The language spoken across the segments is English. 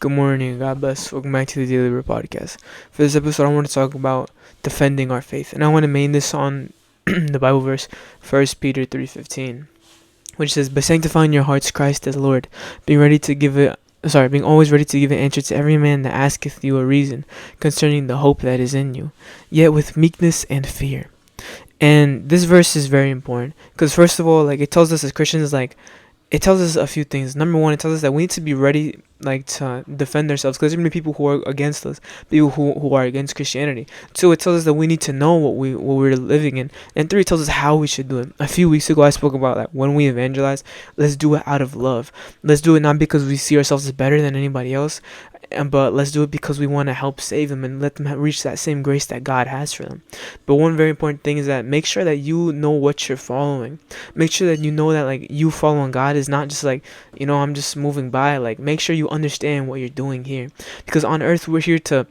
Good morning, God bless. Welcome back to the Daily Bread Podcast. For this episode, I want to talk about defending our faith, and I want to main this on the Bible verse, 1 Peter 3:15, which says, "But sanctifying your hearts Christ as Lord, being always ready to give an answer to every man that asketh you a reason concerning the hope that is in you, yet with meekness and fear." And this verse is very important because, first of all, it tells us as Christians, it tells us a few things. Number one, it tells us that we need to be ready, to defend ourselves, because there's gonna be people who are against us, people who are against Christianity. Two, it tells us that we need to know what we're living in. And three, it tells us how we should do it. A few weeks ago, I spoke about that when we evangelize, let's do it out of love. Let's do it not because we see ourselves as better than anybody else, but let's do it because we want to help save them and let them reach that same grace that God has for them. But one very important thing is that make sure that you know what you're following. Make sure that you know that you following God is not just I'm just moving by. Make sure you understand what you're doing here, because on earth we're here to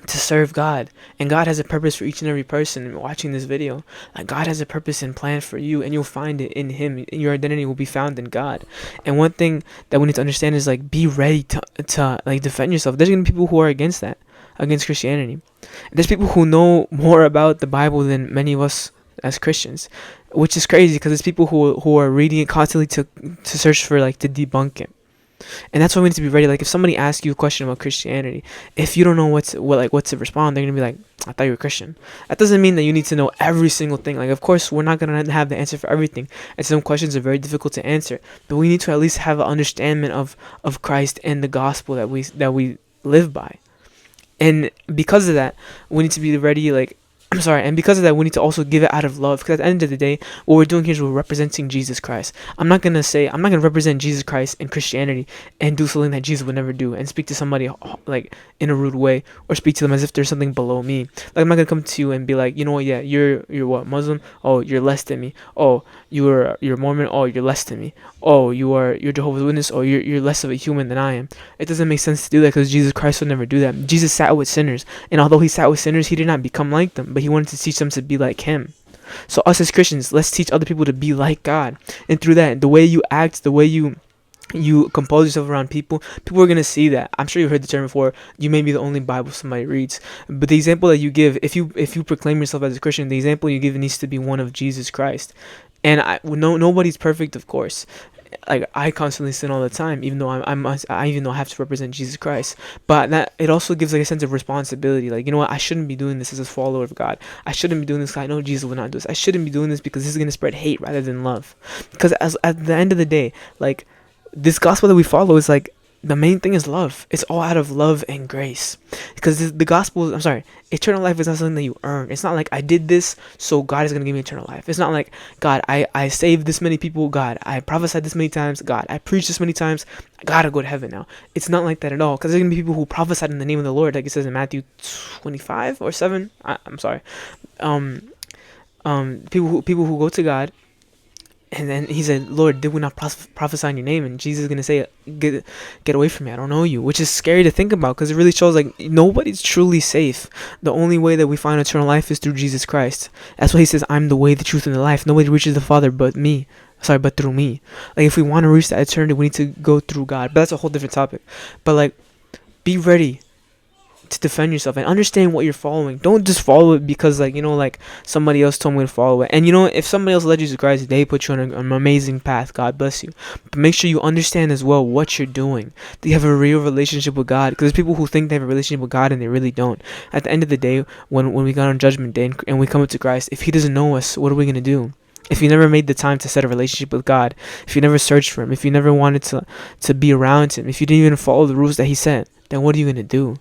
serve God, and God has a purpose for each and every person watching this video. God has a purpose and plan for you, and you'll find it in Him. Your identity will be found in God. And one thing that we need to understand is be ready to defend yourself. There's gonna be people who are against that, against Christianity. There's people who know more about the Bible than many of us as Christians, which is crazy because it's people who are reading it constantly to search for to debunk it. And that's why we need to be ready. If somebody asks you a question about Christianity, if you don't know what to respond, they're gonna be like, "I thought you were Christian." That doesn't mean that you need to know every single thing. Of course, we're not gonna have the answer for everything, and some questions are very difficult to answer. But we need to at least have an understanding of Christ and the gospel that we live by. And because of that, we need to be ready. And because of that, we need to also give it out of love. Because at the end of the day, what we're doing here is we're representing Jesus Christ. I'm not gonna represent Jesus Christ in Christianity and do something that Jesus would never do, and speak to somebody in a rude way, or speak to them as if there's something below me. I'm not gonna come to you and be like, you know what, yeah, you're what, Muslim? Oh, you're less than me. Oh, you're Mormon? Oh, you're less than me. Oh, you're Jehovah's Witness? Oh, you're less of a human than I am. It doesn't make sense to do that, because Jesus Christ would never do that. Jesus sat with sinners, and although He sat with sinners, He did not become like them, but He wanted to teach them to be like Him. So us as Christians, let's teach other people to be like God. And through that, the way you act, the way you compose yourself around people are going to see that. I'm sure you heard the term before, you may be the only Bible somebody reads. But the example that you give, if you proclaim yourself as a Christian, the example you give needs to be one of Jesus Christ. And nobody's perfect, of course. I constantly sin all the time, even though I even though I have to represent Jesus Christ. But that it also gives a sense of responsibility. You know what, I shouldn't be doing this as a follower of God. I shouldn't be doing this because I know Jesus would not do this. I shouldn't be doing this because this is gonna spread hate rather than love. Because at the end of the day, this gospel that we follow is the main thing is love. It's all out of love and grace. Because the gospel, eternal life is not something that you earn. It's not I did this, so God is going to give me eternal life. It's not God, I saved this many people. God, I prophesied this many times. God, I preached this many times. I got to go to heaven now. It's not like that at all. Because there's going to be people who prophesied in the name of the Lord, like it says in Matthew 25 or 7. I'm sorry. People who go to God, and then He said, "Lord, did we not prophesy in your name?" And Jesus is going to say, get away from me, I don't know you. Which is scary to think about, because it really shows nobody's truly safe. The only way that we find eternal life is through Jesus Christ. That's why He says, "I'm the way, the truth, and the life. Nobody reaches the Father but through me." If we want to reach that eternity, we need to go through God. But that's a whole different topic. But be ready to defend yourself and understand what you're following. Don't just follow it because somebody else told me to follow it. And if somebody else led you to Christ, they put you on an amazing path. God bless you. But make sure you understand as well what you're doing. Do you have a real relationship with God? Because there's people who think they have a relationship with God and they really don't. At the end of the day, when we got on Judgment Day and we come up to Christ, if He doesn't know us, what are we gonna do? If you never made the time to set a relationship with God, if you never searched for Him, if you never wanted to be around Him, if you didn't even follow the rules that He set, then what are you going to do?